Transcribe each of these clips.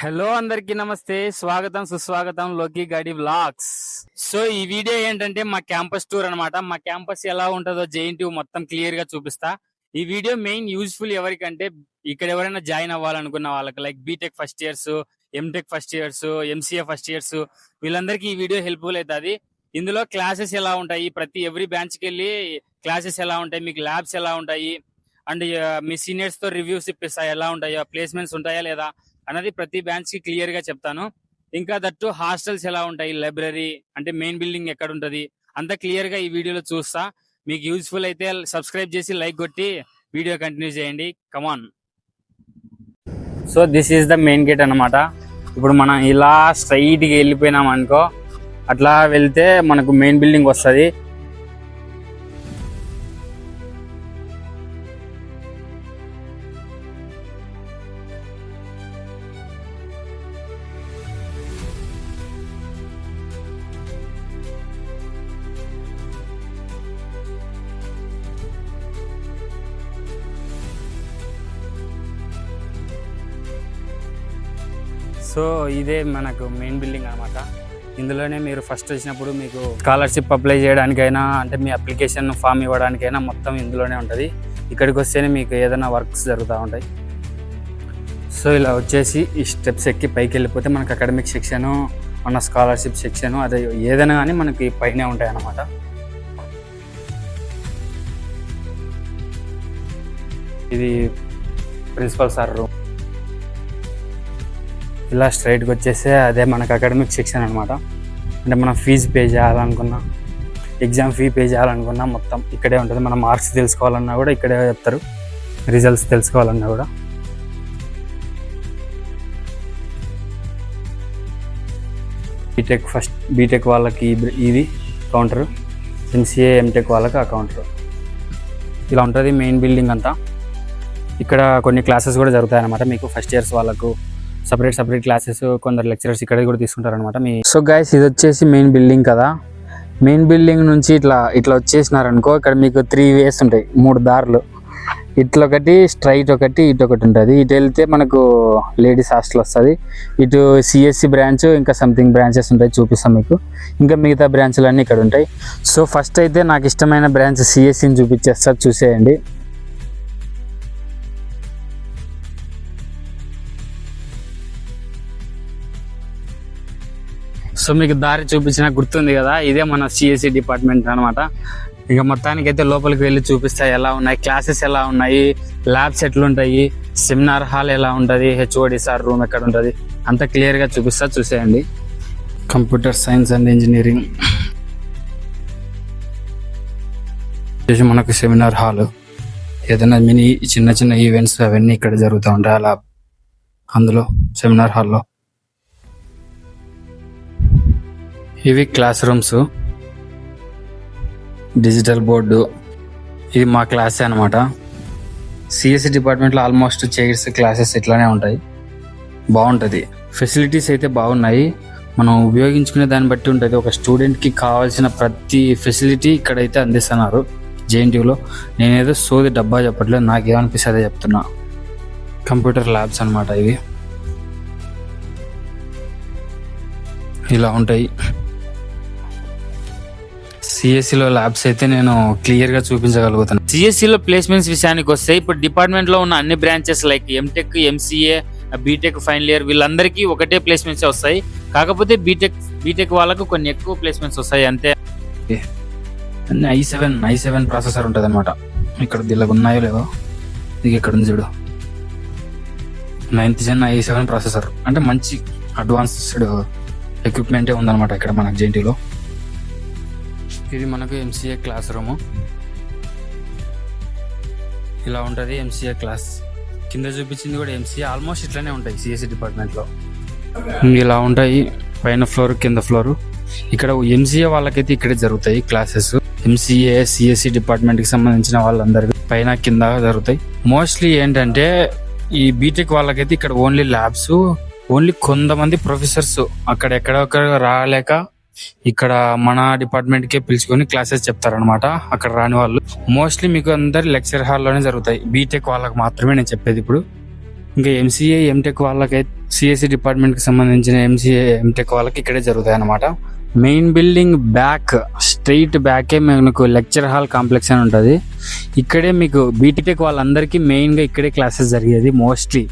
Hello అందరికి నమస్తే, స్వాగతం సుస్వాగతం లోకి గాడి వ్లాగ్స్. సో ఈ వీడియో ఏంటంటే మా క్యాంపస్ టూర్ అన్నమాట. మా క్యాంపస్ ఎలా ఉంటుందో జేఎన్టీయూ మొత్తం క్లియర్ గా చూపిస్తా. ఈ వీడియో మెయిన్ యూజ్ఫుల్ ఎవరికంటే ఇక్కడ ఎవరైనా జాయిన్ అవ్వాలనుకున్న వాళ్ళకి, like BTech first years, MTech first years, MCA first years, వీళ్ళందరికీ ఈ వీడియో హెల్ప్ఫుల్ అవుతుంది. ఇందులో క్లాసెస్ ఎలా ఉంటాయి, ప్రతి ఎవ్రీ బ్రాంచ్ కి వెళ్ళి క్లాసెస్ ఎలా ఉంటాయి, మీకు ల్యాబ్స్ ఎలా ఉంటాయి, అండ్ మీ సీనియర్స్ తో రివ్యూస్ ఇప్పిస్తాయి, ఎలా ఉంటాయో, ప్లేస్మెంట్స్ ఉంటాయా లేదా అన్నది ప్రతి బ్రాంచ్ కి క్లియర్ గా చెప్తాను. ఇంకా దట్టు హాస్టల్స్ ఎలా ఉంటాయి, లైబ్రరీ అంటే మెయిన్ బిల్డింగ్ ఎక్కడ ఉంటది, అంతా క్లియర్ గా ఈ వీడియోలో చూస్తా. మీకు యూజ్ఫుల్ అయితే సబ్స్క్రైబ్ చేసి లైక్ కొట్టి వీడియో కంటిన్యూ చేయండి. Come on. So this is the main gate అన్నమాట. ఇప్పుడు మనం ఇలా స్ట్రైట్ గా వెళ్ళిపోయినాం అనుకో, అట్లా వెళ్తే మనకు మెయిన్ బిల్డింగ్ వస్తుంది. సో ఇదే మనకు మెయిన్ బిల్డింగ్ అనమాట. ఇందులోనే మీరు ఫస్ట్ వచ్చినప్పుడు మీకు స్కాలర్షిప్ అప్లై చేయడానికైనా, అంటే మీ అప్లికేషన్ ఫామ్ ఇవ్వడానికైనా మొత్తం ఇందులోనే ఉంటుంది. ఇక్కడికి వస్తేనే మీకు ఏదైనా వర్క్స్ జరుగుతూ ఉంటాయి. సో ఇలా వచ్చేసి ఈ స్టెప్స్ ఎక్కి పైకి వెళ్ళిపోతే మనకు అకాడమిక్ సెక్షను, మన స్కాలర్షిప్ సెక్షను, అదే ఏదైనా కానీ మనకి పైనే ఉంటాయి అన్నమాట. ఇది ప్రిన్సిపల్ సార్ రూమ్. ఇలా స్ట్రైట్గా వచ్చేస్తే అదే మనకు అకాడమిక్ సెక్షన్ అనమాట. అంటే మనం ఫీజు పే చేయాలనుకున్నా, ఎగ్జామ్ ఫీ పే చేయాలనుకున్నా మొత్తం ఇక్కడే ఉంటుంది. మనం మార్క్స్ తెలుసుకోవాలన్నా కూడా ఇక్కడే చెప్తారు, రిజల్ట్స్ తెలుసుకోవాలన్నా కూడా. బీటెక్ వాళ్ళకి ఇది కౌంటరు, ఎంసీఏ ఎంటెక్ వాళ్ళకి ఆ కౌంటరు. ఇలా ఉంటుంది మెయిన్ బిల్డింగ్ అంతా. ఇక్కడ కొన్ని క్లాసెస్ కూడా జరుగుతాయి అన్నమాట. మీకు ఫస్ట్ ఇయర్స్ వాళ్ళకు సపరేట్ క్లాసెస్, కొందరు లెక్చరర్స్ ఇక్కడ కూడా తీసుకుంటారు అనమాట. సో గైస్, ఇది వచ్చేసి మెయిన్ బిల్డింగ్ కదా. మెయిన్ బిల్డింగ్ నుంచి ఇట్లా వచ్చేసినారనుకో, ఇక్కడ మీకు 3 వేస్ ఉంటాయి, 3 దారులు. ఇట్లా ఒకటి స్ట్రైట్, ఒకటి ఇటు ఒకటి ఉంటుంది. ఇటు వెళ్తే మనకు లేడీస్ హాస్టల్ వస్తుంది. ఇటు సిఎస్సి బ్రాంచ్, ఇంకా సంథింగ్ బ్రాంచెస్ ఉంటాయి, చూపిస్తాం మీకు. ఇంకా మిగతా బ్రాంచ్లు అన్నీ ఇక్కడ ఉంటాయి. సో ఫస్ట్ అయితే నాకు ఇష్టమైన బ్రాంచ్ సిఎస్సిని చూపించేస్తారు, చూసేయండి. సో మీకు దారి చూపించిన గుర్తుంది కదా, ఇదే మన సిఎస్సి డిపార్ట్మెంట్ అనమాట. ఇక మొత్తానికైతే లోపలికి వెళ్ళి చూపిస్తా ఎలా ఉన్నాయి, క్లాసెస్ ఎలా ఉన్నాయి, ల్యాబ్స్ ఎట్లుంటాయి, సెమినార్ హాల్ ఎలా ఉంటుంది, హెచ్ఓడి సార్ రూమ్ ఎక్కడ ఉంటుంది, అంతా క్లియర్గా చూపిస్తా, చూసేయండి. కంప్యూటర్ సైన్స్ అండ్ ఇంజనీరింగ్ మనకు సెమినార్ హాల్, ఏదైనా చిన్న ఈవెంట్స్ అవన్నీ ఇక్కడ జరుగుతూ ఉంటాయి. అలా అందులో సెమినార్ హాల్లో ఇవి క్లాస్ రూమ్స్, డిజిటల్ బోర్డు. ఇది మా క్లాసే అనమాట. సిఎస్సి డిపార్ట్మెంట్లో ఆల్మోస్ట్ చైర్స్, క్లాసెస్ ఇట్లానే ఉంటాయి, బాగుంటుంది. ఫెసిలిటీస్ అయితే బాగున్నాయి, మనం ఉపయోగించుకునే దాన్ని బట్టి ఉంటుంది. ఒక స్టూడెంట్కి కావాల్సిన ప్రతి ఫెసిలిటీ ఇక్కడైతే అందిస్తున్నారు జేఎన్టీయూలో. నేనేదో సోది డబ్బా చెప్పట్లేదు, నాకేమనిపిస్తే అదే చెప్తున్నా. కంప్యూటర్ ల్యాబ్స్ అనమాట ఇవి, ఇలా ఉంటాయి. సిఎస్సిలో ల్యాబ్స్ అయితే నేను క్లియర్గా చూపించగలుగుతాను. సిఎస్సిలో ప్లేస్మెంట్స్ విషయానికి వస్తే, ఇప్పుడు డిపార్ట్మెంట్లో ఉన్న అన్ని branches like MTech, MCA, BTech final year, వీళ్ళందరికీ ఒకటే ప్లేస్మెంట్స్ వస్తాయి. కాకపోతే బీటెక్ వాళ్ళకు కొన్ని ఎక్కువ ప్లేస్మెంట్స్ వస్తాయి అంతే. i7 ప్రాసెసర్ ఉంటుంది అనమాట. ఇక్కడ దీనికి ఉన్నాయో లేవో, ఇది ఇక్కడ ఉంది చూడు, 9th Gen i7 ప్రాసెసర్. అంటే మంచి అడ్వాన్స్డ్ ఎక్విప్మెంటే ఉందన్నమాట ఇక్కడ మనకు జేఎన్టీయూలో. ఇది మనకు ఎంసీఏ క్లాస్ రూము, ఇలా ఉంటుంది ఎంసీఏ క్లాస్. కింద చూపించింది కూడా ఎంసీఏ, ఆల్మోస్ట్ ఇట్లానే ఉంటాయి సిఎస్సి డిపార్ట్మెంట్లో. ఇలా ఉంటాయి పైన ఫ్లోర్, కింద ఫ్లోరు. ఇక్కడ ఎంసీఏ వాళ్ళకైతే ఇక్కడే జరుగుతాయి క్లాసెస్. ఎంసీఏ సిఎస్సి డిపార్ట్మెంట్కి సంబంధించిన వాళ్ళందరికీ పైన కింద జరుగుతాయి. మోస్ట్లీ ఏంటంటే ఈ బీటెక్ వాళ్ళకైతే ఇక్కడ ఓన్లీ ల్యాబ్స్, ఓన్లీ కొంతమంది ప్రొఫెసర్స్ అక్కడెక్కడొక్కడ రాలేక ఇక్కడ మన డిపార్ట్మెంట్కే పిలుచుకొని క్లాసెస్ చెప్తారనమాట. అక్కడ రాని వాళ్ళు మోస్ట్లీ మీకు అందరు లెక్చర్ హాల్లోనే జరుగుతాయి. బీటెక్ వాళ్ళకి మాత్రమే నేను చెప్పేది ఇప్పుడు. ఇంకా ఎంసీఏ ఎంటెక్ వాళ్ళకైతే సిఎస్సి డిపార్ట్మెంట్ కి సంబంధించిన ఎంసీఏ ఎంటెక్ వాళ్ళకి ఇక్కడే జరుగుతాయి అన్నమాట. మెయిన్ బిల్డింగ్ బ్యాక్ స్ట్రైట్ బ్యాకే మీకు లెక్చర్ హాల్ కాంప్లెక్స్ అని ఉంటుంది. ఇక్కడే మీకు బీటెక్ వాళ్ళందరికీ మెయిన్గా ఇక్కడే క్లాసెస్ జరిగేది. మోస్ట్లీ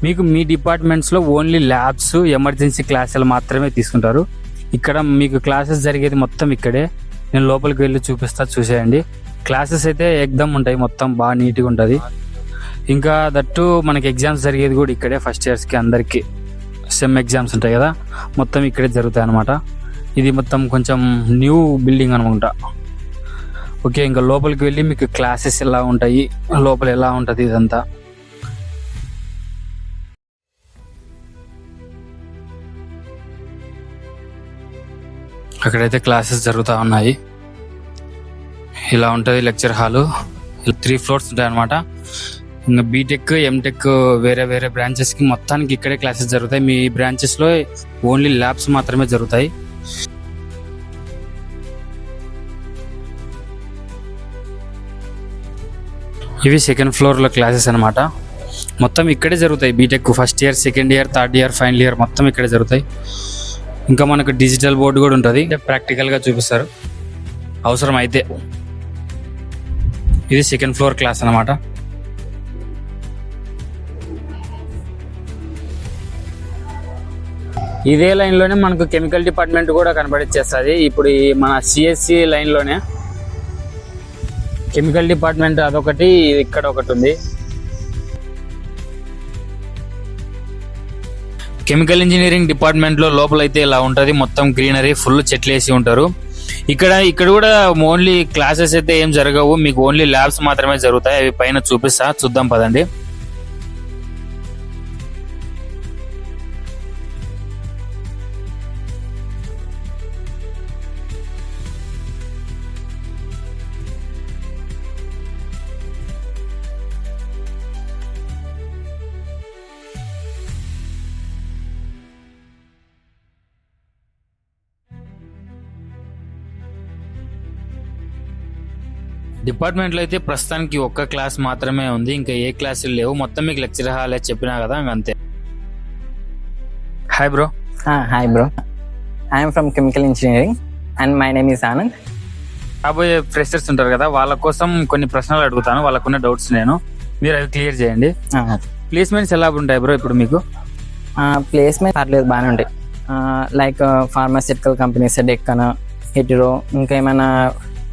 మీకు మీ డిపార్ట్మెంట్స్లో ఓన్లీ ల్యాబ్స్ ఎమర్జెన్సీ క్లాసులు మాత్రమే తీసుకుంటారు. ఇక్కడ మీకు క్లాసెస్ జరిగేది మొత్తం ఇక్కడే. నేను లోపలికి వెళ్ళి చూసేయండి. క్లాసెస్ అయితే ఎగ్దమ్ ఉంటాయి, మొత్తం బాగా నీట్గా ఉంటుంది. ఇంకా దట్టు మనకి ఎగ్జామ్స్ జరిగేది కూడా ఇక్కడే. ఫస్ట్ ఇయర్స్కి అందరికీ సెమ్ ఎగ్జామ్స్ ఉంటాయి కదా, మొత్తం ఇక్కడే జరుగుతాయి అనమాట. ఇది మొత్తం కొంచెం న్యూ బిల్డింగ్ అనమాట. ఓకే, ఇంకా లోపలికి వెళ్ళి మీకు క్లాసెస్ ఎలా ఉంటాయి, లోపల ఎలా ఉంటుంది ఇదంతా. అక్కడైతే క్లాసెస్ జరుగుతూ ఉన్నాయి. ఇలా ఉంటుంది లెక్చర్ హాలు. 3 floors ఉంటాయి అనమాట. ఇంకా బీటెక్ ఎంటెక్ వేరే వేరే బ్రాంచెస్కి మొత్తానికి ఇక్కడే క్లాసెస్ జరుగుతాయి. మీ బ్రాంచెస్లో ఓన్లీ ల్యాబ్స్ మాత్రమే జరుగుతాయి. ఇవి 2nd floorలో క్లాసెస్ అనమాట. మొత్తం ఇక్కడే జరుగుతాయి. BTech first year, second year, third year, final year మొత్తం ఇక్కడే జరుగుతాయి. ఇంకా మనకు డిజిటల్ బోర్డు కూడా ఉంటుంది, ప్రాక్టికల్గా చూపిస్తారు అవసరం అయితే. ఇది 2nd floor క్లాస్ అనమాట. ఇదే లైన్లోనే మనకు కెమికల్ డిపార్ట్మెంట్ కూడా కనబడిచ్చేస్తుంది. ఇప్పుడు ఈ మన సిఎస్సి లైన్లోనే కెమికల్ డిపార్ట్మెంట్ అదొకటి, ఇక్కడ ఒకటి ఉంది. కెమికల్ ఇంజనీరింగ్ డిపార్ట్మెంట్లో లోపలైతే ఇలా ఉంటుంది. మొత్తం గ్రీనరీ, ఫుల్ చెట్లు వేసి ఉంటారు. ఇక్కడ కూడా ఓన్లీ క్లాసెస్ అయితే ఏం జరగవు, మీకు ఓన్లీ ల్యాబ్స్ మాత్రమే జరుగుతాయి. అవి పైన చూద్దాం పదండి. డిపార్ట్మెంట్లో అయితే ప్రస్తుతానికి ఒక్క క్లాస్ మాత్రమే ఉంది, ఇంకా ఏ క్లాసులు లేవు. మొత్తం మీకు లెక్చర్ హాల్ చెప్పినా కదా, అంతే. Hi bro. Hi bro, I'm from chemical engineering and my name is Anand. కాబోయే ఫ్రెషర్స్ ఉంటారు కదా, వాళ్ళ కోసం కొన్ని ప్రశ్నలు అడుగుతాను. వాళ్ళకున్న డౌట్స్ మీరు అవి క్లియర్ చేయండి. ప్లేస్మెంట్స్ ఎలా ఉంటాయి బ్రో ఇప్పుడు మీకు? ప్లేస్మెంట్ పర్లేదు, బాగానే ఉంటాయి. Like pharmaceutical companies, Deccan, Hetero, ఇంకా ఏమైనా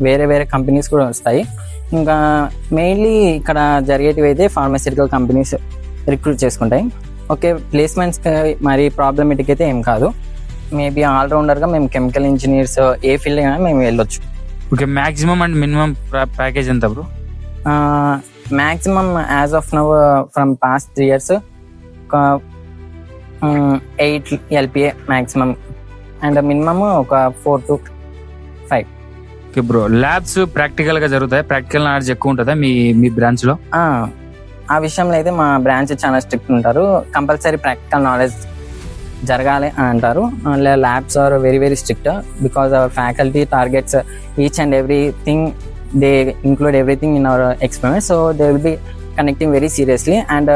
వేరే వేరే కంపెనీస్ కూడా వస్తాయి. ఇంకా మెయిన్లీ ఇక్కడ జరిగేటివి అయితే ఫార్మాసిటికల్ కంపెనీస్ రిక్రూట్ చేసుకుంటాయి. ఓకే, ప్లేస్మెంట్స్ మరి ప్రాబ్లమేటిక్ అయితే ఏం కాదు. మేబీ ఆల్రౌండర్గా మేము కెమికల్ ఇంజనీర్స్ ఏ ఫీల్డ్ అయినా మేము వెళ్ళొచ్చు. Okay, maximum and minimum package ఎంత bro? Maximum as of now from past 3 years ఒక 8 LPA మ్యాక్సిమం, అండ్ మినిమమ్ ఒక 4 to 5. Okay bro, labs practical గా జరుగుతాయి, ప్రాక్టికల్ నాలెడ్జ్ ఎక్కువ ఉంటుందా మీ బ్రాంచ్ లో? ఆ విషయంలో అయితే మా బ్రాంచ్ చాలా స్ట్రిక్ట్ ఉంటారు. కంపల్సరీ ప్రాక్టికల్ నాలెడ్జ్ జరగాలి అని అంటారు. Labs are very very strict because our faculty targets each and everything. They include everything in our experiment, so they will be connecting very seriously. And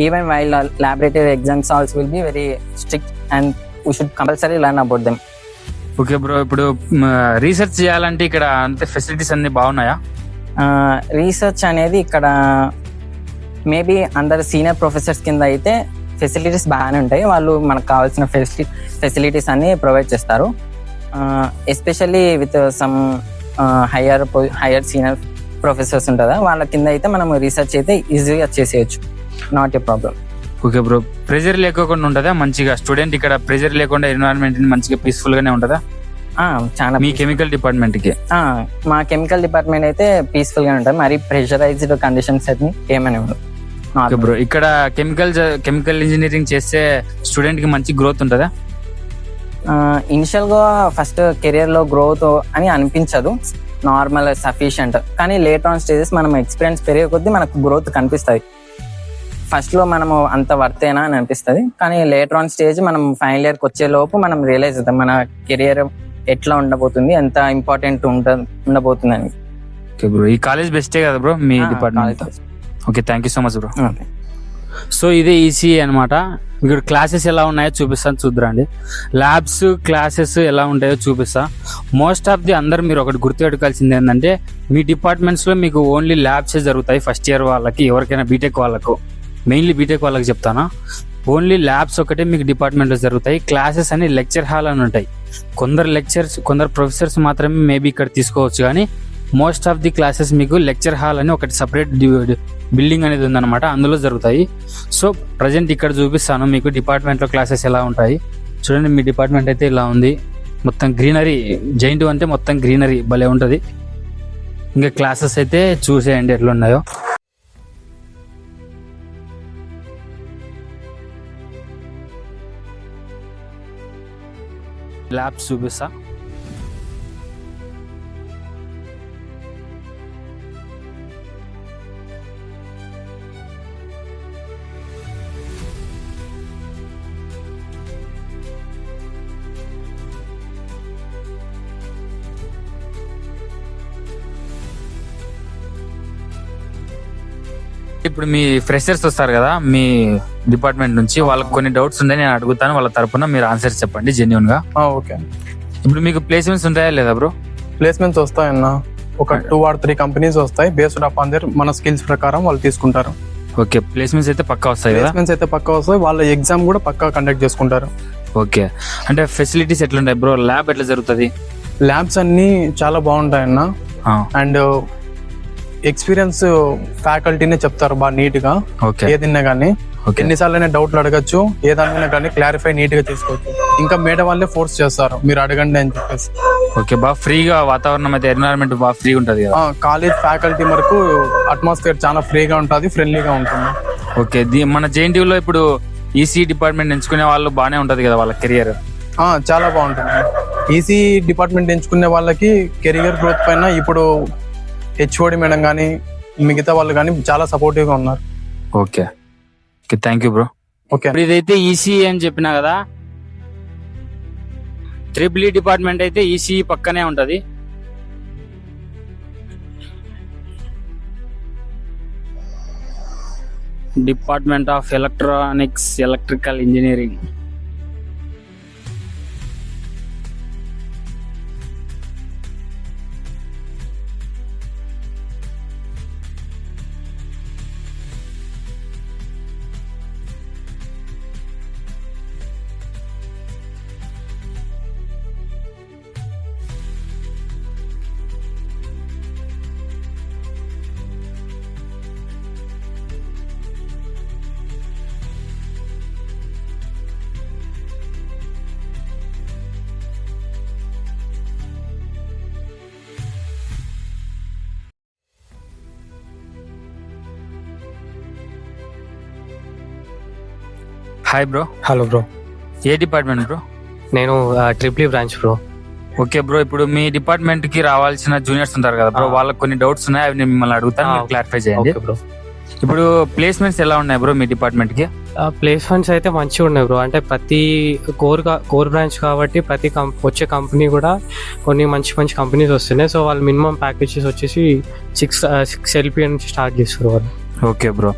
even while laboratory exams also will be very strict and we should compulsory learn about them. Okay bro, ఇప్పుడు research చేయాలంటే ఇక్కడ అంతే facilities అన్ని బాగున్నాయా? Research అనేది ఇక్కడ maybe అందరు senior professors కింద అయితే ఫెసిలిటీస్ బాగానే ఉంటాయి. వాళ్ళు మనకు కావాల్సిన ఫెసిలిటీస్ అన్ని ప్రొవైడ్ చేస్తారు. Especially with some higher senior professors ఉంటుందా, వాళ్ళ కింద అయితే మనం రీసెర్చ్ అయితే ఈజీగా చేసేయచ్చు, not a problem. Okay bro, pressure లేకుండా ఉంటుందా మంచిగా? స్టూడెంట్ ఇక్కడ ప్రెజర్ లేకుండా ఎన్విరాన్మెంట్ మంచిగా పీస్ఫుల్ గానే ఉంటుందా? చాలా. మీ కెమికల్ డిపార్ట్మెంట్ కి? మా కెమికల్ డిపార్ట్మెంట్ అయితే పీస్ఫుల్ గా ఉంటుంది, మరి ప్రెషరైజ్డ్ కండిషన్స్ అయితే ఏమైనా ఉండవు. ఓకే బ్రో, ఇక్కడ కెమికల్ ఇంజనీరింగ్ చేస్తే స్టూడెంట్ కి మంచి గ్రోత్ ఉంటుందా? ఇనిషియల్ గా ఫస్ట్ కెరియర్ లో గ్రోత్ అని అనిపించదు, నార్మల్ సఫిషియంట్. కానీ లేటర్ ఆన్ స్టేజెస్ మనం ఎక్స్పీరియన్స్ పెరిగే కొద్దీ మనకు గ్రోత్ కనిపిస్తుంది. ఫస్ట్ లో మనము అంత వర్తేనా అని అనిపిస్తుంది, కానీ లేటర్ ఆన్ స్టేజ్ మనం ఫైనల్ ఇయర్కి వచ్చే లోపు మనం రియలైజ్ అవుతాం మన కెరియర్ ఎట్లా ఉండబోతుంది, ఎంత ఇంపార్టెంట్ ఉండబోతుంది అని. ఓకే బ్రో, ఈ కాలేజ్ బెస్టే కదా bro me department? Okay, thank you so much bro. So ఇదే ఈసీఈ అనమాట. ఇక్కడ క్లాసెస్ ఎలా ఉన్నాయో చూపిస్తాను, చూద్దురండి. ల్యాబ్స్ క్లాసెస్ ఎలా ఉంటాయో చూపిస్తా. మోస్ట్ ఆఫ్ ది అందరు మీరు ఒకటి గుర్తుపెట్టుకోవాల్సింది ఏంటంటే, మీ డిపార్ట్మెంట్స్లో మీకు ఓన్లీ ల్యాబ్సే జరుగుతాయి. ఫస్ట్ ఇయర్ వాళ్ళకి, ఎవరికైనా బీటెక్ వాళ్ళకు, మెయిన్లీ బీటెక్ వాళ్ళకి చెప్తాను, ఓన్లీ ల్యాబ్స్ ఒకటే మీకు డిపార్ట్మెంట్లో జరుగుతాయి. క్లాసెస్ అని లెక్చర్ హాల్ అని ఉంటాయి. కొందరు ప్రొఫెసర్స్ మాత్రమే మేబీ ఇక్కడ తీసుకోవచ్చు, కానీ మోస్ట్ ఆఫ్ ది క్లాసెస్ మీకు లెక్చర్ హాల్ అని ఒకటి సపరేట్ బిల్డింగ్ అనేది ఉందన్నమాట, అందులో జరుగుతాయి. సో ప్రజెంట్ ఇక్కడ చూపిస్తాను మీకు డిపార్ట్మెంట్లో క్లాసెస్ ఎలా ఉంటాయి. చూడండి, మీ డిపార్ట్మెంట్ అయితే ఇలా ఉంది, మొత్తం గ్రీనరీ. జైంట్ అంటే మొత్తం గ్రీనరీ భలే ఉంటుంది. ఇంకా క్లాసెస్ అయితే చూసేయండి ఎట్లా ఉన్నాయో. ల్యాబ్స్ చూపిస్తా. ఇప్పుడు మీ ఫ్రెషర్స్ వస్తారు కదా మీ డిపార్ట్మెంట్ నుంచి, వాళ్ళకి కొన్ని డౌట్స్ ఉన్నాయి, నేను అడుగుతాను. వాళ్ళ తరపున మీరు ఆన్సర్ చెప్పండి జెన్యూన్ గా. ఓకే. ఇప్పుడు మీకు ప్లేస్మెంట్స్ ఉంటాయా లేదా బ్రో? ప్లేస్మెంట్స్ వస్తాయన్న, ఒక 2 or 3 కంపెనీస్ వస్తాయి. బేస్డ్ అపాన్ దేర్ మన స్కిల్స్ ప్రకారం వాళ్ళు తీసుకుంటారు. ఓకే, ప్లేస్మెంట్స్ అయితే పక్కా వస్తాయి కదా? ప్లేస్మెంట్స్ అయితే పక్కా వస్తాయి. వాళ్ళ ఎగ్జామ్ కూడా పక్కా కండక్ట్ చేసుకుంటారు. ఓకే, అంటే ఫెసిలిటీస్ ఎట్లుంటాయి బ్రో? ల్యాబ్ ఎట్లా జరుగుతుంది? ల్యాబ్స్ అన్ని చాలా బాగుంటాయన్న. అండ్ ఎక్స్పీరియన్స్ ఫ్యాకల్టీనే చెప్తారు బాగా నీట్ గా. ఏదైనా కానీ ఎన్నిసార్లు డౌట్లు అడగచ్చు, ఏదైనా కానీ క్లారిఫై నీట్ గా చేసుకోవచ్చు. ఇంకా మేడం వాళ్ళే ఫోర్స్ చేస్తారు, మీరు అడగండి అని చెప్పేసి. ఓకే, బాగా ఫ్రీగా వాతావరణం అయితే, ఎన్విరాన్మెంట్ బాగా ఫ్రీ ఉంటుంది కదా? కాలేజ్ ఫ్యాకల్టీ వరకు అట్మాస్ఫియర్ చాలా ఫ్రీగా ఉంటుంది, ఫ్రెండ్లీగా ఉంటుంది. ఓకే, మన జేఎన్టీయూలో ఇప్పుడు ఈసీ డిపార్ట్మెంట్ ఎంచుకునే వాళ్ళు బాగానే ఉంటది కదా వాళ్ళ కెరియర్? చాలా బాగుంటుంది. ఈసీ డిపార్ట్మెంట్ ఎంచుకునే వాళ్ళకి కెరియర్ గ్రోత్ పైన ఇప్పుడు హెచ్ఓడి మేడం కానీ మిగతా వాళ్ళు కానీ చాలా సపోర్టివ్ గా ఉన్నారు. Okay, thank you bro. Okay, ఇదైతే ఈసీ అని చెప్పినా కదా, ట్రిపుల్ ఈ డిపార్ట్మెంట్ అయితే ఈసీ పక్కనే ఉంటది. Department of electronics electrical engineering. Hi bro. Hello bro. ఏ డిపార్ట్మెంట్ బ్రో? నేను triple E branch bro. Okay bro, ఇప్పుడు మీ డిపార్ట్మెంట్ కి రావాల్సిన జూనియర్స్ ఉంటారు కదా బ్రో, వాళ్ళకి కొన్ని డౌట్స్ ఉన్నాయి, అవి నేను మిమ్మల్ని అడుగుతాను, మీరు క్లారిఫై చేయండి బ్రో. ఇప్పుడు ప్లేస్మెంట్స్ ఎలా ఉన్నాయి బ్రో మీ డిపార్ట్మెంట్ కి? ప్లేస్మెంట్స్ అయితే మంచిగా ఉన్నాయి బ్రో. అంటే ప్రతి కోర్ బ్రాంచ్ కాబట్టి ప్రతి వచ్చే కంపెనీ కూడా కొన్ని మంచి మంచి కంపెనీస్ వస్తున్నాయి. సో వాళ్ళు మినిమం ప్యాకేజెస్ వచ్చేసి 6 LPA నుంచి స్టార్ట్ చేస్తారు వాళ్ళు. ఓకే బ్రో,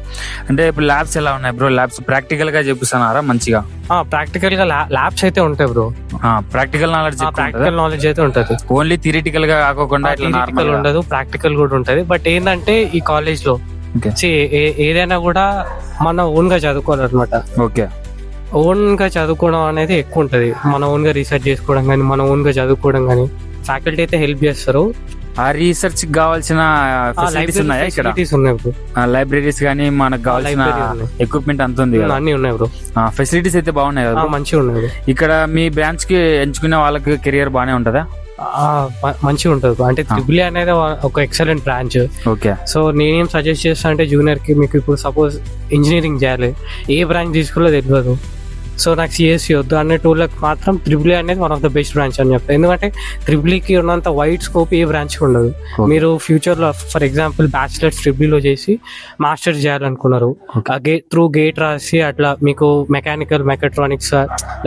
అంటే ఇప్పుడు ల్యాబ్స్ ఎలా ఉన్నాయి బ్రో? ల్యాబ్స్ ప్రాక్టికల్ గా చూపిస్తున్నారా మంచిగా? ప్రాక్టికల్ గా ల్యాబ్స్ అయితే ఉంటాయి బ్రో. ప్రాక్టికల్ నాలెడ్జ్ అయితే ఉంటది. ఓన్లీ థియరిటికల్ గా కాకుండా థియరిటికల్ ఉండదు, ప్రాక్టికల్ కూడా ఉంటది. బట్ ఏంటంటే ఈ కాలేజ్ లో ఏదైనా కూడా మన ఓన్ గా చదువుకోవాలన్నమాట. ఓకే, ఓన్ గా చదువుకోవడం అనేది ఎక్కువ ఉంటది. మన ఓన్ గా రీసెర్చ్ చేసుకోవడం కానీ, మన ఓన్ గా చదువుకోవడం కానీ ఫ్యాకల్టీ అయితే హెల్ప్ చేస్తారు. ఆ రీసెర్చ్ కావాల్సిన ఫెసిలిటీస్ ఉన్నాయా ఇక్కడ? ఉన్నాయి బ్రో, లైబ్రరీస్ కానీ మనకు కావాల్సిన ఎక్విప్మెంట్ అంత ఉంది కదా? అన్ని ఉన్నాయి బ్రో. ఫెసిలిటీస్ అయితే బాగున్నాయి కదా? మంచిగా ఉన్నాయి. ఇక్కడ మీ బ్రాంచ్ కి ఎంచుకునే వాళ్ళకి కెరియర్ బాగానే ఉంటదా? మంచిగా ఉంటుంది. అంటే ట్రిపుల్ ఏ అనేది ఒక ఎక్సలెంట్ బ్రాంచ్. ఓకే, సో నేనేం సజెస్ట్ చేస్తా అంటే జూనియర్ కి, మీకు ఇప్పుడు సపోజ్ ఇంజనీరింగ్ చేయాలి, ఏ బ్రాంచ్ తీసుకోవాలో తెలియదు, సో నాకు సిఎస్సి వద్దు అనే టూళ్ళకి మాత్రం త్రిబుల్ అనేది one of the best branch అని చెప్తాను. ఎందుకంటే త్రిబుల్కి ఉన్నంత వైడ్ స్కోప్ ఏ బ్రాంచ్ ఉండదు. మీరు ఫ్యూచర్లో ఫర్ ఎగ్జాంపుల్ బ్యాచిలర్స్ త్రిబుల్లో చేసి మాస్టర్స్ చేయాలనుకున్నారు, త్రూ గేట్ రాసి అట్లా మీకు మెకానికల్ మెకాట్రానిక్స్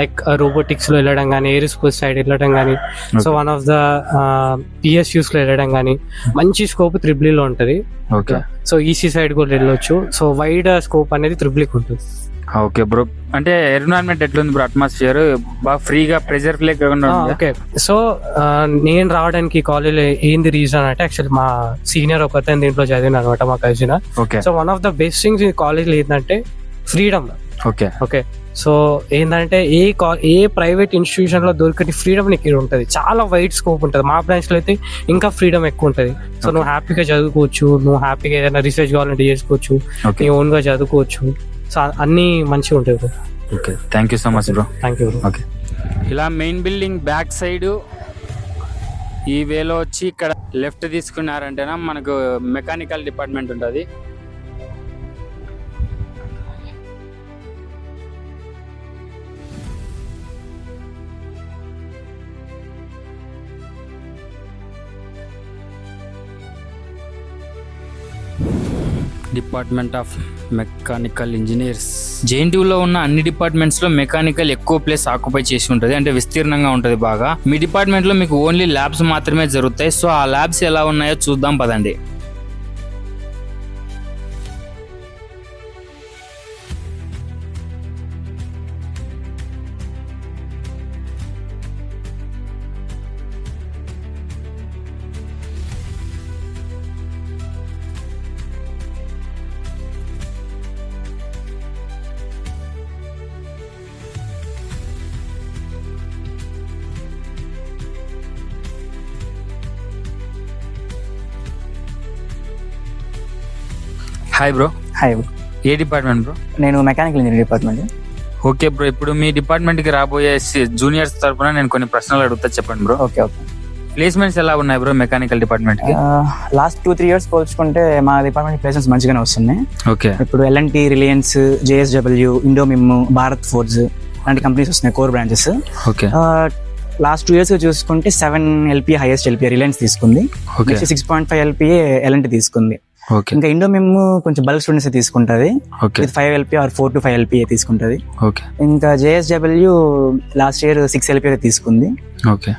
లైక్ రోబోటిక్స్లో వెళ్ళడం కానీ, ఏరోస్పేస్ సైడ్ వెళ్ళడం కానీ, సో వన్ ఆఫ్ ద పిఎస్యూస్లో వెళ్ళడం కానీ మంచి స్కోప్ త్రిబుల్లో ఉంటుంది. ఓకే, సో ఈసీ సైడ్ కూడా వెళ్ళొచ్చు. సో వైడ్ స్కోప్ అనేది త్రిబుల్కి ఉంటుంది. ఓకే బ్రో, అంటే ఎన్విరాన్మెంట్ ఎట్లుంది బ్రో? అట్మాస్ఫియర్ బాగా ఫ్రీగా ప్రెజర్ లేకుండా? ఓకే, సో నేను రావడానికి కాలేజ్ ఏంది రీజన్ అంటే యాక్చువల్లీ మా సీనియర్ ఒకతను దీంట్లో చదివిన అనమాట, మా cousin. Okay, so one of the best things ఈ కాలేజ్లో ఏంటంటే ఫ్రీడమ్. ఓకే ఓకే, సో ఏంటంటే ఏ ప్రైవేట్ ఇన్స్టిట్యూషన్ లో దొరికే ఫ్రీడమ్ నీకు ఇక్కడ ఉంటుంది. చాలా వైడ్ స్కోప్ ఉంటుంది. మా బ్రాంచ్ లో అయితే ఇంకా ఫ్రీడమ్ ఎక్కువ ఉంటుంది. సో నువ్వు హ్యాపీగా చదువుకోవచ్చు, నువ్వు హ్యాపీగా ఏదైనా రీసెర్చ్ కావాలంటే చేసుకోవచ్చు, నీ ఓన్ గా చదువుకోవచ్చు. సో అన్ని మంచిగా ఉంటాయి bro. Okay, thank you so much bro. Thank you bro. Okay, ఇలా మెయిన్ బిల్డింగ్ బ్యాక్ సైడ్ ఈ వేలో వచ్చి ఇక్కడ లెఫ్ట్ తీసుకున్నారంటేనా మనకు మెకానికల్ డిపార్ట్మెంట్ ఉంటుంది. Department of mechanical engineers. జేఎన్టీయూలో ఉన్న అన్ని డిపార్ట్మెంట్స్ లో మెకానికల్ ఎక్కువ ప్లేస్ ఆక్యుపై చేసి ఉంటుంది, అంటే విస్తీర్ణంగా ఉంటుంది బాగా. మీ డిపార్ట్మెంట్ లో మీకు ఓన్లీ ల్యాబ్స్ మాత్రమే జరుగుతాయి. సో ఆ ల్యాబ్స్ ఎలా ఉన్నాయో చూద్దాం పదండి. Hi bro. హాయ్, ఏ డిపార్ట్మెంట్ బ్రో? నేను mechanical engineering department. Okay bro, ఇప్పుడు మీ డిపార్ట్మెంట్ కి రాబోయే జూనియర్స్ తరపున నేను కొన్ని ప్రశ్నలు అడుగుతా, చెప్పండి బ్రో. Okay okay. ప్లేస్మెంట్స్ ఎలా ఉన్నాయి బ్రో మెకానికల్ డిపార్ట్మెంట్ కి? లాస్ట్ 2-3 years పోల్చుకుంటే మా డిపార్ట్మెంట్ ప్లేసెస్ మంచిగానే వస్తున్నాయి. ఓకే, ఇప్పుడు ఎల్ఎన్టీ, రిలయన్స్, JSW, ఇండోమిమ్, భారత్ ఫోర్జ్ లాంటి కంపెనీస్ వస్తున్నాయి, core branches. Okay, last 2 years చూసుకుంటే 7 LPA హైయెస్ట్ LPA రిలయన్స్ తీసుకుంది. 6.5 LPA ఎల్ఎన్టీ తీసుకుంది. ఓకే, ఇంకా ఇండోమిమ్ కొంచెం బల్క్ స్టూడెంట్స్ తీసుకుంటది, with 5 LPA or 4 to 5 LPA తీసుకుంటది. ఓకే, ఇంకా JSW లాస్ట్ ఇయర్ 6 LPA తీసుకుంది. ఓకే,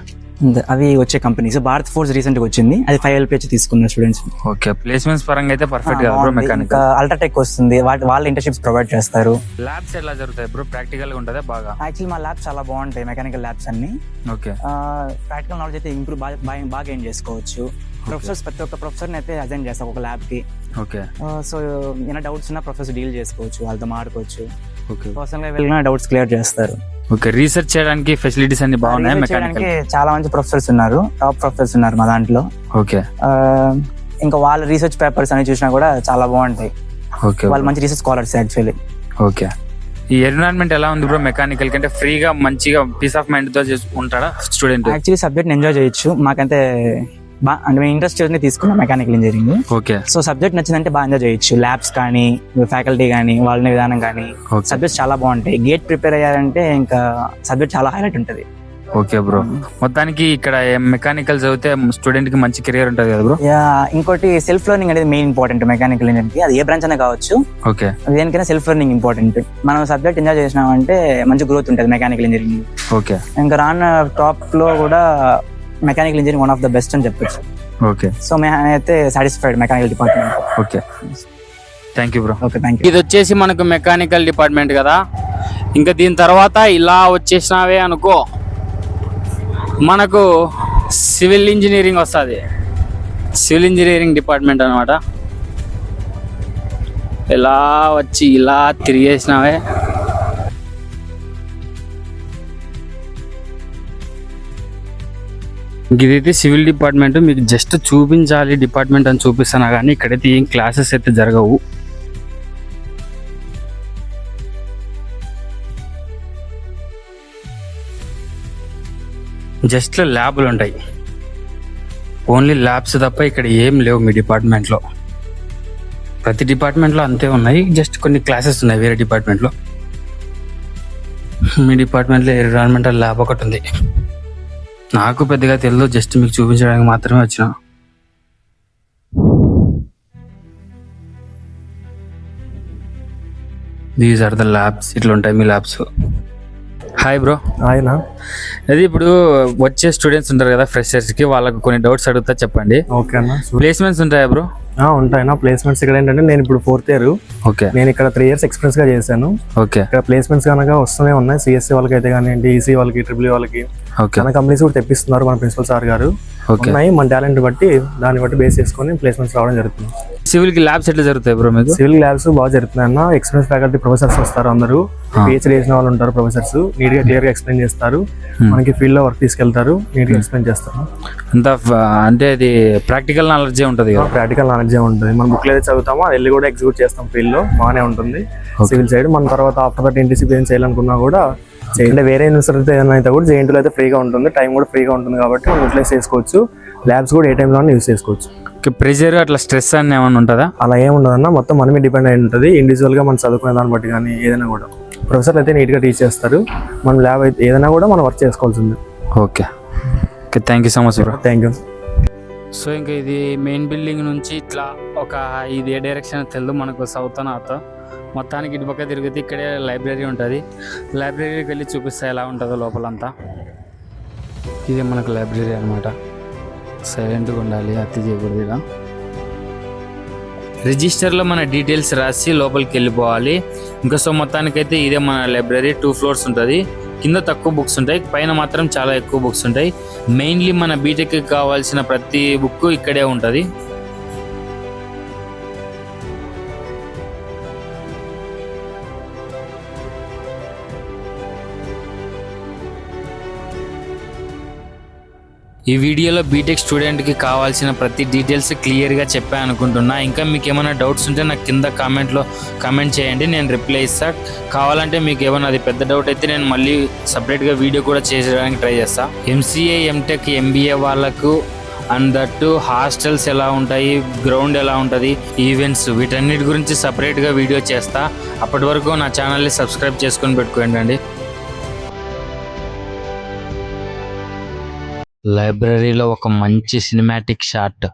అవి వచ్చే కంపెనీస్. భారత్ ఫోర్స్ రీసెంట్ గా వచ్చింది, అది 5 LPA తీసుకున్న స్టూడెంట్స్. ఓకే, ప్లేస్మెంట్స్ పరంగా అయితే పర్ఫెక్ట్ గా బ్రో మెకానికల్. ఇంకా అల్ట్రాటెక్ వస్తుంది, వాళ్ళ ఇంటర్న్షిప్స్ ప్రొవైడ్ చేస్తారు. ల్యాబ్స్ ఎలా జరుగుతాయి బ్రో? ప్రాక్టికల్ గా ఉంటదా బాగా? యాక్చువల్లీ మా ల్యాబ్స్ చాలా బాగుంటాయి, మెకానికల్ ల్యాబ్స్ అన్ని. ఓకే, ప్రాక్టికల్ నాలెడ్జ్ అయితే ఇంప్రూవ్ బాగా గెయిన్ చేసుకోవచ్చు. ప్రొఫెసర్స్ ప్రతి ఒక్క ప్రొఫెసర్ అయితే అసైన్ చేస్తారు ఒక ల్యాబ్ కి. ఓకే, సో ఏమైనా డౌట్స్ ఉన్నా ప్రొఫెసర్ డీల్ చేసుకోవచ్చు, వాళ్ళతో మాట్లాడుకోవచ్చు. ఓకే, పర్సనల్ గా వెళ్ళినా డౌట్స్ క్లియర్ చేస్తారు. ఓకే, రీసెర్చ్ చేయడానికి ఫెసిలిటీస్ అన్ని బాగున్నాయి మెకానికల్? చాలా మంచి ప్రొఫెసర్స్ ఉన్నారు, టాప్ ప్రొఫెసర్స్ ఉన్నారు మా దాంట్లో. ఓకే, ఇంకా వాళ్ళ రీసెర్చ్ పేపర్స్ అని చూసినా కూడా చాలా బాగుంటాయి. ఓకే, వాళ్ళు మంచి రీసెర్చ్ స్కాలర్స్ యాక్చువల్లీ. ఓకే, ఈ ఎన్విరాన్మెంట్ ఎలా ఉంది బ్రో మెకానికల్ కంటే? ఫ్రీగా మంచిగా పీస్ ఆఫ్ మైండ్ తో ఉంటాడా స్టూడెంట్? యాక్చువల్లీ సబ్జెక్ట్ ఎంజాయ్ చేయొచ్చు. మాకంటే అంటే మేము ఇంట్రెస్ట్ తీసుకున్నాం mechanical engineering. Okay, so subject నచ్చిందంటే బాగా ఎంజాయ్ చేయొచ్చు. ల్యాబ్స్ కానీ, ఫ్యాకల్టీ కానీ, వాళ్ళ విధానం కానీ, సబ్జెక్ట్స్ చాలా బాగుంటాయి. గేట్ ప్రిపేర్ అయ్యారంటే ఇంకా సబ్జెక్ట్ చాలా హైలైట్ ఉంటుంది. ఓకే బ్రో, మొత్తానికి ఇక్కడ మెకానికల్ చదివితే స్టూడెంట్ కి మంచి కెరియర్ ఉంటుంది కదా బ్రో? ఇంకోటి సెల్ఫ్ లెర్నింగ్ అనేది మెయిన్ ఇంపార్టెంట్ మెకానికల్ ఇంజనీరింగ్ కి. అది ఏ బ్రాంచ్ అయినా కావచ్చు, ఓకే, దేనికైనా సెల్ఫ్ లెర్నింగ్ ఇంపార్టెంట్. మనం సబ్జెక్ట్ ఎంజాయ్ చేసినామంటే మంచి గ్రోత్ ఉంటుంది మెకానికల్ ఇంజనీరింగ్. ఓకే, ఇంకా రాన్న టాప్ లో కూడా mechanical engineering one of the best అని చెప్పొచ్చు. ఓకే, సో అయితే satisfied mechanical department. Okay, thank you bro. Okay, thank you. ఇది వచ్చేసి మనకు మెకానికల్ డిపార్ట్మెంట్ కదా. ఇంకా దీని తర్వాత ఇలా వచ్చేసినావే అనుకో, మనకు సివిల్ ఇంజనీరింగ్ వస్తుంది. సివిల్ ఇంజనీరింగ్ డిపార్ట్మెంట్ అనమాట. ఇలా వచ్చి ఇలా తిరిగేసినావే, ఇదైతే సివిల్ డిపార్ట్మెంట్. మీకు జస్ట్ చూపించాలి డిపార్ట్మెంట్ అని చూపిస్తాను, కానీ ఇక్కడైతే ఏం క్లాసెస్ అయితే జరగవు. జస్ట్ ల్యాబ్లు ఉంటాయి, ఓన్లీ ల్యాబ్స్ తప్ప ఇక్కడ ఏం లేవు మీ డిపార్ట్మెంట్లో. ప్రతి డిపార్ట్మెంట్లో అంతే ఉన్నాయి, జస్ట్ కొన్ని క్లాసెస్ ఉన్నాయి వేరే డిపార్ట్మెంట్లో. మీ డిపార్ట్మెంట్లో ఎన్విరాన్మెంటల్ ల్యాబ్ ఒకటి ఉంది. నాకు పెద్దగా తెలియదు, జస్ట్ మీకు చూపించడానికి మాత్రమే వచ్చిన. These are the labs. ఇట్లా ఉంటాయి మీ ల్యాబ్స్. Hi bro. ఆయన అది ఇప్పుడు వచ్చే స్టూడెంట్స్ ఉంటారు కదా ఫ్రెషర్స్ కి, వాళ్ళకి కొన్ని డౌట్స్ అడుగుతా, చెప్పండి. ఓకే అన్న. ప్లేస్మెంట్స్ ఉంటాయా బ్రో? ఉంటాయినా ప్లేస్మెంట్స్. ఇక్కడ ఏంటంటే నేను ఇప్పుడు 4th ఇయర్. ఓకే. నేను ఇక్కడ 3 years ఎక్స్పీరియన్స్ గా చేశాను. ఓకే. ఇక్కడ ప్లేస్మెంట్స్ కనుక వస్తూనే ఉన్నాయి. సిఎస్సి వాళ్ళకి అయితే కానివ్వండి, ఈసీ వాళ్ళకి, ట్రిపుల్ వాళ్ళకి ఓకే. చాలా కంపెనీస్ కూడా తెప్పిస్తున్నారు మన ప్రిన్సిపల్ సార్ గారు. ఓకే. ఉన్నాయి, మన టాలెంట్ బట్టి దాన్ని బట్టి బేస్ చేసుకొని ప్లేస్మెంట్స్ రావడం జరుగుతుంది. సివిల్ కి ల్యాబ్స్ ఎట్లా జరుగుతాయి బ్రో మీకు? సివిల్ ల్యాబ్స్ బాగా జరుగుతున్నాయి అన్న. ఎక్స్పీరియన్స్ ఫ్యాకల్టీ ప్రొఫెసర్స్ వస్తారు, అందరూ పిహెచ్డీ చేసిన వాళ్ళు ఉంటారు. ప్రొఫెసర్స్ నీట్ గా క్లియర్ గా ఎక్స్ప్లెయిన్ చేస్తారు. మనకి ఫీల్డ్ లో వర్క్ తీసుకెళ్తారు, నీట్ గా ఎక్స్ప్లెయిన్ చేస్తారు. అంతా అంటే అది ప్రాక్టికల్ నాలెడ్జే ఉంటుంది కదా? ప్రాక్టికల్ నాలెడ్జ్ ఉంటుంది. మనం బుక్ ఏదైతే చదువుతామో అది వెళ్ళి కూడా ఎగ్జిక్యూట్ చేస్తాం ఫీల్డ్ లో, బాగానే ఉంటుంది సివిల్ సైడ్. మన తర్వాత ఆఫ్టర్ దట్ ఇంటర్న్షిప్ ఏం చేయాలనుకున్నా కూడా చేయండి. వేరే యూనివర్సిటీ ఏదైనా అయితే కూడా జేఎన్టీలో అయితే ఫ్రీగా ఉంటుంది, టైం కూడా ఫ్రీగా ఉంటుంది కాబట్టి మనం యూటిలైజ్ చేసుకోవచ్చు. ల్యాబ్స్ కూడా ఏ టైంలో యూజ్ చేసుకోవచ్చు. ప్రెషర్ అట్లా స్ట్రెస్ అని ఏమైనా ఉంటుందా? అలా ఏమి ఉండదన్న, మొత్తం మన మీద డిపెండ్ అయి ఉంటుంది. ఇండివిజువల్ గా మనం చదువుకునే దాన్ని బట్టి కానీ ఏదైనా కూడా ప్రొఫెసర్లు అయితే నీట్ గా టీచ్ చేస్తారు. మన ల్యాబ్ అయితే ఏదైనా కూడా మనం వర్క్ చేసుకోవాల్సింది. Okay. Okay, thank you so much bro. Thank you. So ఇంకా ఇది మెయిన్ బిల్డింగ్ నుంచి ఇట్లా ఒక ఇది ఏ డైరెక్షన్ తెలియదు మనకు, సౌత్ నార్త్. మొత్తానికి ఇటు పక్క తిరిగితే ఇక్కడే లైబ్రరీ ఉంటుంది. లైబ్రరీకి వెళ్ళి చూపిస్తా ఎలా ఉంటుందో లోపలంతా. ఇది మనకు లైబ్రరీ అనమాట. సైలెంట్గా ఉండాలి, అతి చేయకూడదు. ఇలా రిజిస్టర్లో మన డీటెయిల్స్ రాసి లోపలికి వెళ్ళిపోవాలి. ఇంకా సో మొత్తానికైతే ఇదే మన లైబ్రరీ. 2 floors ఉంటుంది. కింద తక్కువ బుక్స్ ఉంటాయి, పైన మాత్రం చాలా ఎక్కువ బుక్స్ ఉంటాయి. మెయిన్లీ మన బీటెక్కి కావాల్సిన ప్రతి బుక్ ఇక్కడే ఉంటుంది. ఈ వీడియోలో బీటెక్ స్టూడెంట్కి కావాల్సిన ప్రతి డీటెయిల్స్ క్లియర్గా చెప్పాను అనుకుంటున్నా. ఇంకా మీకు ఏమైనా డౌట్స్ ఉంటే నాకు కింద కామెంట్లో కామెంట్ చేయండి, నేను రిప్లై ఇస్తాను. కావాలంటే మీకు ఏమైనా అది పెద్ద డౌట్ అయితే నేను మళ్ళీ సపరేట్గా వీడియో కూడా చేయడానికి ట్రై చేస్తాను. ఎంసీఏ, ఎంటెక్, ఎంబీఏ వాళ్ళకు అండ్ దట్టు హాస్టల్స్ ఎలా ఉంటాయి, గ్రౌండ్ ఎలా ఉంటుంది, ఈవెంట్స్, వీటన్నిటి గురించి సపరేట్గా వీడియో చేస్తా. అప్పటి వరకు నా ఛానల్ని సబ్స్క్రైబ్ చేసుకొని పెట్టుకోండి. లైబ్రరీలో ఒక మంచి సినిమాటిక్ షాట్.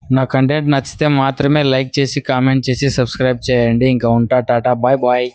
నా కంటెంట్ నచ్చితే మాత్రమే లైక్ చేసి, కామెంట్ చేసి, సబ్స్క్రైబ్ చేయండి. ఇంకా ఉంటా, టాటా, బాయ్ బాయ్.